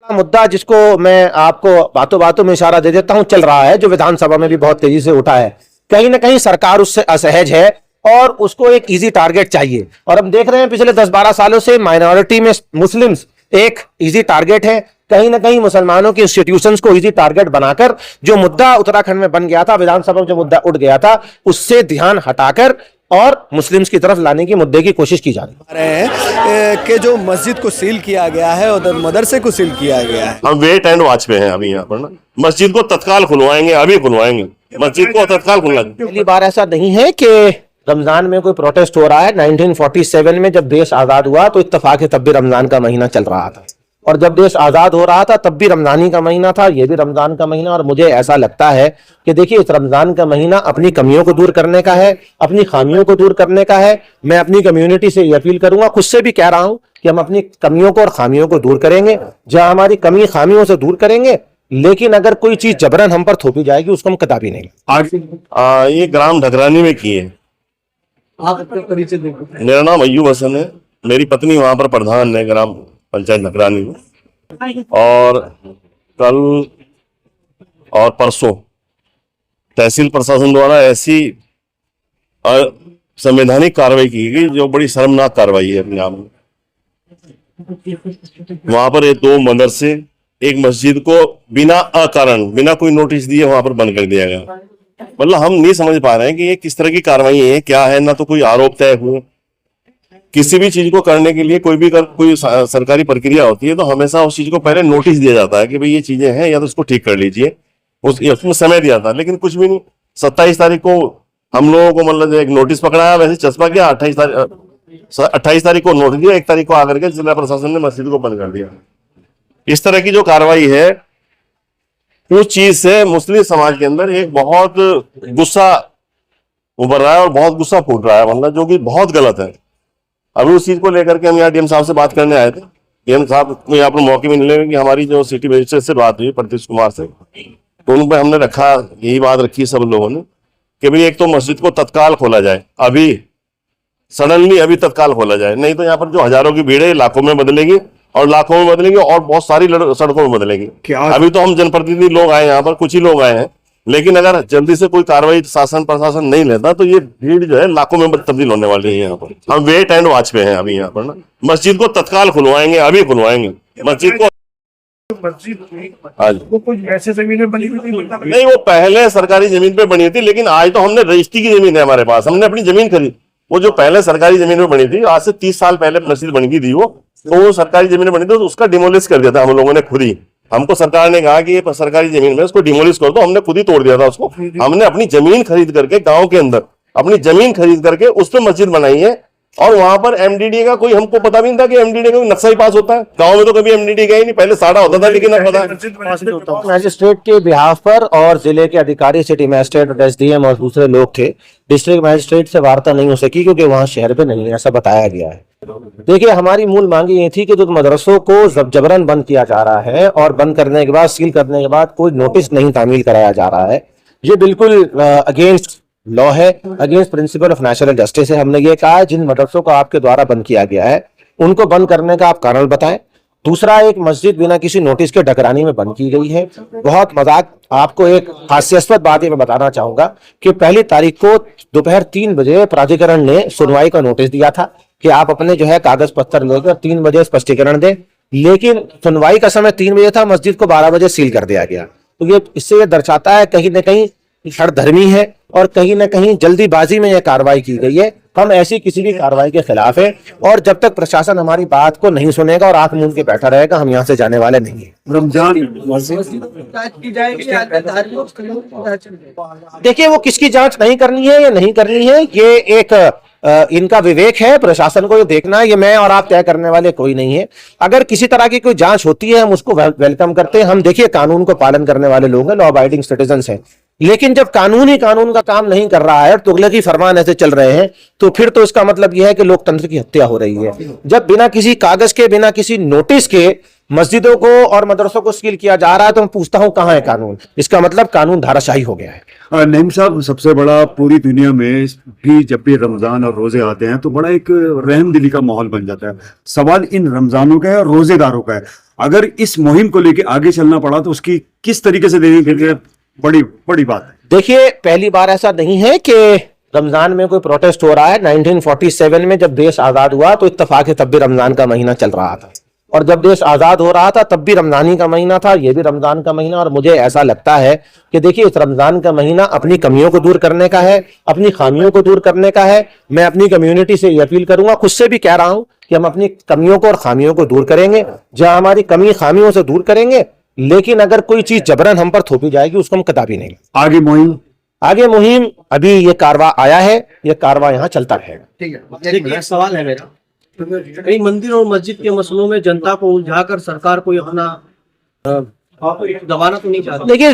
मुद्दा जिसको मैं आपको बातों बातों में इशारा दे देता हूं, चल रहा है, जो विधानसभा में भी बहुत तेजी से उठा है। कहीं ना कहीं सरकार उससे असहज है और उसको एक इजी टारगेट चाहिए। और हम देख रहे हैं पिछले 10-12 सालों से माइनॉरिटी में मुस्लिम्स एक इजी टारगेट है। कहीं ना कहीं मुसलमानों के इंस्टीट्यूशंस को इजी टारगेट बनाकर जो मुद्दा उत्तराखंड में बन गया था, विधानसभा में जो मुद्दा उठ गया था, उससे ध्यान हटाकर और मुस्लिम्स की तरफ लाने की मुद्दे की कोशिश की जा रही है कि जो मस्जिद को सील किया गया है और मदरसे को सील किया गया है। हम वेट एंड वॉच पे हैं अभी यहाँ पर ना। मस्जिद को तत्काल खुलवाएंगे, अभी खुलवाएंगे, मस्जिद को तत्काल खुलवाएंगे। पहली बार ऐसा नहीं है कि रमजान में कोई प्रोटेस्ट हो रहा है। 1947 में जब देश आजाद हुआ तो इत्तेफाक है, तब भी रमजान का महीना चल रहा था, और जब देश आजाद हो रहा था तब भी रमजानी का महीना था, ये भी रमजान का महीना। और मुझे ऐसा लगता है कि देखिए, इस रमजान का महीना अपनी कमियों को दूर करने का है, अपनी खामियों को दूर करने का है। मैं अपनी कम्युनिटी से ये अपील करूंगा, खुद से भी कह रहा हूं कि हम अपनी कमियों को और खामियों को दूर करेंगे। जहां हमारी कमी खामियों से दूर करेंगे, लेकिन अगर कोई चीज जबरन हम पर थोपी जाएगी उसको हम कदापि नहीं। ये ग्राम ढगरानी में किए। मेरा नाम अय्यूब हसन है, मेरी पत्नी वहां पर प्रधान है ग्राम पंचायत ढगरानी में। और कल और परसों तहसील प्रशासन द्वारा ऐसी संवैधानिक कार्रवाई की गई जो बड़ी शर्मनाक कार्रवाई है अपने आप में। वहां पर ये 2 मदरसे, एक मस्जिद को बिना अकारण, बिना कोई नोटिस दिए वहां पर बंद कर दिया गया। मतलब हम नहीं समझ पा रहे हैं कि ये किस तरह की कार्रवाई है, क्या है। ना तो कोई आरोप तय हुए। किसी भी चीज को करने के लिए कोई सरकारी प्रक्रिया होती है तो हमेशा उस चीज को पहले नोटिस दिया जाता है कि भाई ये चीजें हैं या तो उसको ठीक कर लीजिए, उसमें समय दिया था। लेकिन कुछ भी नहीं। 27 तारीख को हम लोगों को मतलब एक नोटिस पकड़ाया, वैसे चस्पा किया। 28 तारीख को नोटिस दिया, 1 तारीख को आकर के जिला प्रशासन ने मस्जिद को बंद कर दिया। इस तरह की जो कार्रवाई है, उस चीज से मुस्लिम समाज के अंदर एक बहुत गुस्सा उभर रहा है और बहुत गुस्सा फूट रहा है, मतलब जो कि बहुत गलत है। अभी उस चीज को लेकर के हम यहाँ डीएम साहब से बात करने आए थे। डीएम साहब को यहाँ पर मौके में मिले कि हमारी जो सिटी मजिस्ट्रेट से बात हुई प्रतीश कुमार से, तो उन पर हमने रखा, यही बात रखी सब लोगों ने कि भाई एक तो मस्जिद को तत्काल खोला जाए, अभी सडनली अभी तत्काल खोला जाए, नहीं तो यहाँ पर जो हजारों की भीड़ है लाखों में बदलेगी और लाखों में बदलेंगे और बहुत सारी सड़कों में बदलेंगी। अभी तो हम जनप्रतिनिधि लोग आए यहाँ पर, कुछ ही लोग आए हैं, लेकिन अगर जल्दी से कोई कार्रवाई शासन प्रशासन नहीं लेता तो ये भीड़ जो है लाखों में तब्दील होने वाली है। यहाँ पर हम वेट एंड वॉच पे हैं अभी यहाँ पर ना। मस्जिद को तत्काल खुलवाएंगे, अभी खुलवाएंगे मस्जिद को। वो कुछ ऐसे जमीन में बनी हुई नहीं, वो पहले सरकारी जमीन पे बनी थी, लेकिन आज तो हमने रजिस्ट्री की जमीन है हमारे पास, हमने अपनी जमीन खरीदी। वो जो पहले सरकारी जमीन में बनी थी, आज से 30 साल पहले मस्जिद बन गई थी, वो सरकारी जमीन में बनी थी, तो उसका डिमोलिश कर दिया था हम लोगों ने खुद ही। हमको सरकार ने कहा कि ये सरकारी जमीन में उसको डिमोलिश कर दो, हमने खुद ही तोड़ दिया था उसको। हमने अपनी जमीन खरीद करके गांव के अंदर अपनी जमीन खरीद करके उस पर मस्जिद बनाई है। और वहां पर एमडीडी का कोई, हमको पता भी नहीं था कि एमडीडी का कोई नक्शा ही पास होता है। गांव में तो कभी एमडीडी का ही नहीं, पहले साड़ा होता था, लेकिन अब पता है। मैजिस्ट्रेट के बिहाफ पर और जिले के अधिकारी, सिटी मैजिस्ट्रेट और एसडीएम और दूसरे लोग थे, डिस्ट्रिक्ट मैजिस्ट्रेट से वार्ता नहीं हो सकी क्योंकि वहां शहर पे नहीं है, ऐसा बताया गया है। देखिए, हमारी मूल मांगी ये थी कि जो मदरसों को जबरन बंद किया जा रहा है और बंद करने के बाद, सील करने के बाद कोई नोटिस नहीं तामील कराया जा रहा है, ये बिल्कुल अगेंस्ट लॉ है, against principle of national justice है। हमने ये कहा, जिन मदरसों को आपके द्वारा बंद किया गया है उनको बंद करने का आप कारण बताएं। दूसरा, एक मस्जिद बिना किसी नोटिस के ढगरानी में बंद की गई है, बहुत मजाक। आपको एक हास्यास्पद बात ये मैं बताना चाहूंगा कि 1 तारीख को दोपहर 3 बजे प्राधिकरण ने सुनवाई का नोटिस दिया था कि आप अपने जो है कागज पत्तर लेकर 3 बजे स्पष्टीकरण दें, लेकिन सुनवाई का समय 3 बजे था, मस्जिद को 12 बजे सील कर दिया गया। तो ये इससे दर्शाता है कहीं ना कहीं हठधर्मी है और कहीं ना कहीं जल्दीबाजी में यह कार्रवाई की गई है। हम ऐसी किसी भी कार्रवाई के खिलाफ है और जब तक प्रशासन हमारी बात को नहीं सुनेगा और आंख मूंद के बैठा रहेगा, हम यहाँ से जाने वाले नहीं है। रमजान देखिए, वो किसकी जांच नहीं करनी है या नहीं करनी है, ये एक इनका विवेक है, प्रशासन को ये देखना है। ये मैं और आप तय करने वाले कोई नहीं है। अगर किसी तरह की कोई जांच होती है, हम उसको वेलकम करते हैं। हम देखिए, कानून को पालन करने वाले लोग हैं, लॉ अबाइडिंग सिटीजन्स हैं। लेकिन जब कानून ही कानून का काम नहीं कर रहा है और तुगलकी फरमान ऐसे चल रहे हैं, तो फिर तो इसका मतलब यह है कि लोकतंत्र की हत्या हो रही है। जब बिना किसी कागज के, बिना किसी नोटिस के मस्जिदों को और मदरसों को सील किया जा रहा है, तो मैं पूछता हूं कहां है कानून? इसका मतलब कानून धाराशाही हो गया है। नईम साहब, सबसे बड़ा पूरी दुनिया में भी जब भी रमजान और रोजे आते हैं तो बड़ा एक रहमदिली का माहौल बन जाता है। सवाल इन रमजानों का है और रोजेदारों का है। अगर इस मुहिम को लेके आगे चलना पड़ा तो उसकी किस तरीके से देनी फिर बड़ी बड़ी बात है। देखिए, पहली बार ऐसा नहीं है कि रमजान में कोई प्रोटेस्ट हो रहा है। 1947 में जब देश आजाद हुआ तो इत्तेफाक है तब भी रमजान का महीना चल रहा था, और जब देश आजाद हो रहा था तब भी रमजानी का महीना था, ये भी रमजान का महीना। और मुझे ऐसा लगता है कि देखिए, इस रमजान का महीना अपनी कमियों को दूर करने का है, अपनी खामियों को दूर करने का है। मैं अपनी कम्युनिटी से ये अपील करूंगा, खुद से भी कह रहा हूं कि हम अपनी कमियों को और खामियों को दूर करेंगे। जहां हमारी कमी खामियों से दूर करेंगे, लेकिन अगर कोई चीज जबरन हम पर थोपी जाएगी उसको हम कदापि नहीं। आगे मुहिम अभी ये कारवा आया है, ये कारवा यहाँ चलता रहेगा। ठीक है, देखिए सवाल है मेरा, कई मंदिर और मस्जिद के मसलों में जनता को उलझाकर सरकार को अपना दबाना तो नहीं चाहती। देखिए,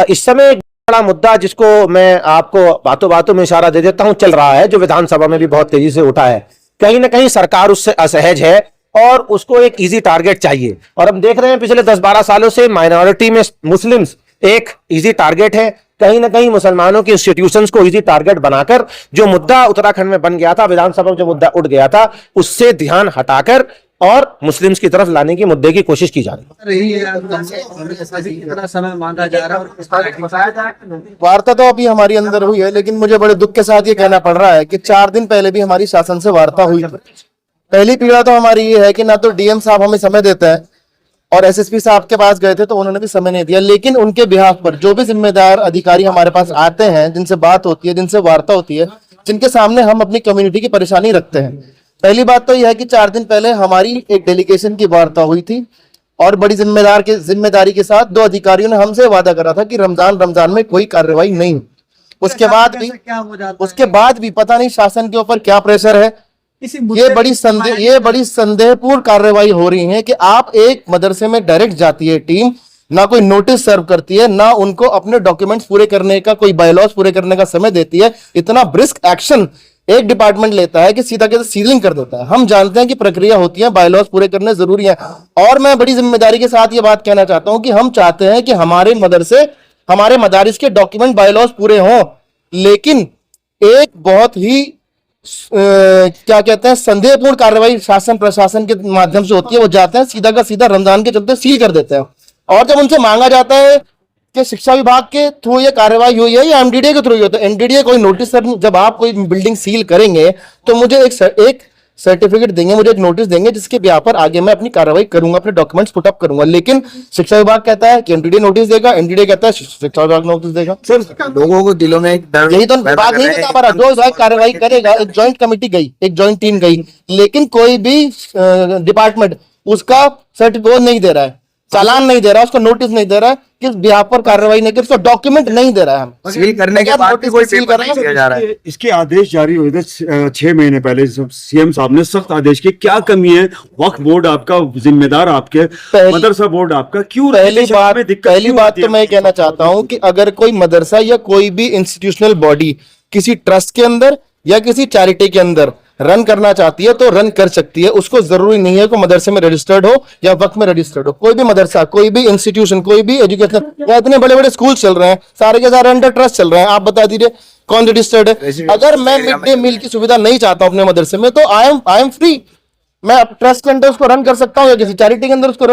इस समय एक बड़ा मुद्दा जिसको मैं आपको बातों बातों में इशारा दे देता हूं, चल रहा है, जो विधानसभा में भी बहुत तेजी से उठा है। कहीं ना कहीं सरकार उससे असहज है और उसको एक इजी टारगेट चाहिए। और हम देख रहे हैं पिछले 10-12 सालों से माइनॉरिटी में मुस्लिम्स एक इजी टारगेट है। कहीं ना कहीं मुसलमानों की इंस्टीट्यूशंस को इजी टारगेट बनाकर जो मुद्दा उत्तराखंड में बन गया था, विधानसभा में जो मुद्दा उठ गया था, उससे ध्यान हटाकर और मुस्लिम्स की तरफ लाने की मुद्दे की कोशिश की जा रही है। इतना समय मांगा जा रहा है। वार्ता तो अभी हमारी अंदर हुई है, लेकिन मुझे बड़े दुख के साथ ये कहना पड़ रहा है कि 4 दिन पहले भी हमारी शासन से वार्ता हुई थी। पहली पीड़ा तो हमारी ये है कि ना तो डीएम साहब हमें समय देते हैं, और एसएसपी साहब के पास गए थे तो उन्होंने भी समय नहीं दिया। लेकिन उनके बिहाफ पर जो भी जिम्मेदार अधिकारी हमारे पास आते हैं, जिनसे बात होती है, जिनसे वार्ता होती है, जिनके सामने हम अपनी कम्युनिटी की परेशानी रखते हैं, पहली बात तो यह है कि 4 दिन पहले हमारी एक डेलीगेशन की वार्ता हुई थी, और बड़ी जिम्मेदारी के साथ 2 अधिकारियों ने हमसे वादा करा था कि रमजान में कोई कार्रवाई नहीं। उसके बाद भी पता नहीं शासन के ऊपर क्या प्रेशर है, ये बड़ी संदेहपूर्ण कार्रवाई हो रही है कि आप एक मदरसे में डायरेक्ट जाती है टीम, ना कोई नोटिस सर्व करती है, ना उनको अपने डॉक्यूमेंट्स पूरे करने का, कोई बायलॉज पूरे करने का समय देती है। इतना ब्रिस्क एक्शन एक डिपार्टमेंट लेता है कि सीधा के सीलिंग कर देता है। हम जानते हैं कि प्रक्रिया होती है, बायलॉज पूरे करने जरूरी है। और मैं बड़ी जिम्मेदारी के साथ ये बात कहना चाहता हूं कि हम चाहते हैं कि हमारे मदारिस के डॉक्यूमेंट बायलॉज पूरे हों, लेकिन एक बहुत ही क्या कहते हैं, संदेहपूर्ण कार्रवाई शासन प्रशासन के माध्यम से होती है। वो जाते हैं सीधा का सीधा रमजान के चलते सील कर देते हैं, और जब उनसे मांगा जाता है कि शिक्षा विभाग के थ्रू ये कार्रवाई हुई है या एमडीडीए के थ्रू हुई है, तो एमडीडीए कोई नोटिस, जब आप कोई बिल्डिंग सील करेंगे तो मुझे एक सर्टिफिकेट देंगे, मुझे एक नोटिस देंगे, जिसके ब्याह पर आगे मैं अपनी कार्रवाई करूंगा, अपने डॉक्यूमेंट्स पुट अप करूंगा। लेकिन शिक्षा विभाग कहता है कि एमडीडीए नोटिस देगा, एमडीडीए कहता है शिक्षा विभाग नोटिस देगा। सिर्फ लोगों को दिलों में यही तो विभाग नहीं बता पा रहा। जो विभाग कार्रवाई करेगा, एक ज्वाइंट कमेटी गई, एक ज्वाइंट टीम गई, लेकिन कोई भी डिपार्टमेंट उसका सर्टिफिकेट नहीं दे रहा है, चालान नहीं दे रहा, उसको नोटिस नहीं दे रहा है, किस बिहाफ पर कार्रवाई नहीं कर, उसको डॉक्यूमेंट नहीं दे रहा है। हम सील करने के बाद भी कोई पेपर नहीं दिया जा रहा है। इसके आदेश जारी हुए थे 6 महीने पहले, सीएम साहब ने सख्त आदेश किए। क्या कमी है? वक्फ बोर्ड आपका जिम्मेदार, आपके मदरसा बोर्ड आपका, क्यों? पहली बात तो मैं कहना चाहता हूं कि अगर कोई मदरसा या कोई भी इंस्टीट्यूशनल बॉडी किसी ट्रस्ट के अंदर या किसी चैरिटी के अंदर रन करना चाहती है तो रन कर सकती है। उसको जरूरी नहीं है कि मदरसे में रजिस्टर्ड हो या वक्त में रजिस्टर्ड हो। कोई भी मदरसा, कोई भी इंस्टीट्यूशन, कोई भी एजुकेशन, या इतने बड़े बड़े स्कूल चल रहे हैं, सारे के सारे अंडर ट्रस्ट चल रहे हैं, आप बता दीजिए कौन रजिस्टर्ड है। अगर मैं मिड डे मील की सुविधा नहीं चाहता हूं अपने मदरसे में, तो आई एम फ्री, मैं ट्रस्ट के अंदर उसको रन कर सकता हूँ या किसी चैरिटी के अंदर उसको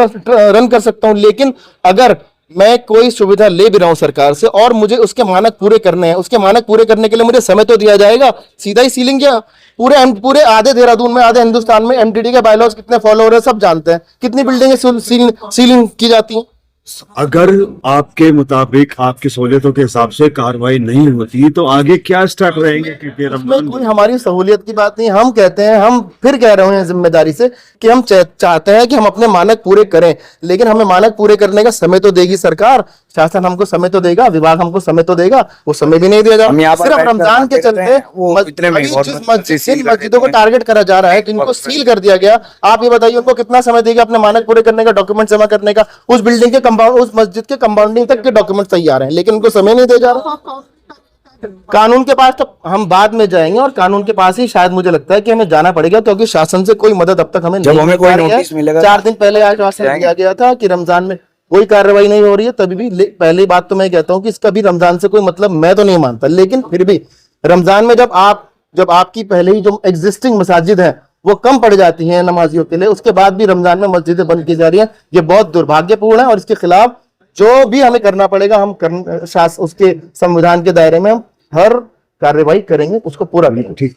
रन कर सकता हूँ। लेकिन अगर मैं कोई सुविधा ले भी रहा हूं सरकार से और मुझे उसके मानक पूरे करने हैं, उसके मानक पूरे करने के लिए मुझे समय तो दिया जाएगा। सीधा ही सीलिंग क्या, पूरे आधे देहरादून में, आधे हिंदुस्तान में एमटीडी के बायलॉज कितने फॉलो हो रहे हैं सब जानते हैं। कितनी बिल्डिंगें सीलिंग की जाती हैं। अगर आपके मुताबिक, आपकी सहूलियतों के हिसाब से कार्रवाई नहीं होती तो आगे क्या स्टेप रहेंगे? इसमें कोई हमारी सहूलियत की बात नहीं। हम कहते हैं, हम फिर कह रहे हैं जिम्मेदारी से कि हम चाहते हैं कि हम अपने मानक पूरे करें, लेकिन हमें मानक पूरे करने का समय तो देगी सरकार, शासन हमको समय तो देगा, विभाग हमको समय तो देगा, वो समय भी नहीं दिया जा रहा। सिर्फ रमजान के चलते मस्जिदों को टारगेट करा जा रहा है, जिनको सील कर दिया गया। आप ये बताइए उनको कितना समय देगा अपने मानक पूरे करने का, डॉक्यूमेंट जमा करने का? उस बिल्डिंग के उस मस्जिद के कंपाउंडिंग तक के डॉक्यूमेंट तैयार हैं, लेकिन उनको समय नहीं दिया जा रहा। कानून के पास तो हम बाद में जाएंगे, और कानून के पास ही शायद मुझे लगता है कि हमें जाना पड़ेगा, क्योंकि शासन से कोई मदद अब तक हमें नहीं मिल रही है। 4 दिन पहले आश्वासन दिया गया था कि रमजान में कोई कार्रवाई नहीं हो रही है, तभी भी पहली बात तो मैं कहता हूं कि इसका भी रमजान से कोई मतलब मैं तो नहीं मानता। लेकिन फिर भी रमजान में जब आपकी पहले ही जो एग्जिस्टिंग मसाजिद है वो कम पड़ जाती हैं नमाजियों के लिए, उसके बाद भी रमजान में मस्जिदें बंद की जा रही हैं। ये बहुत दुर्भाग्यपूर्ण है और इसके खिलाफ जो भी हमें करना पड़ेगा हम उसके संविधान के दायरे में हम हर कार्रवाई करेंगे, उसको पूरा भी। ठीक।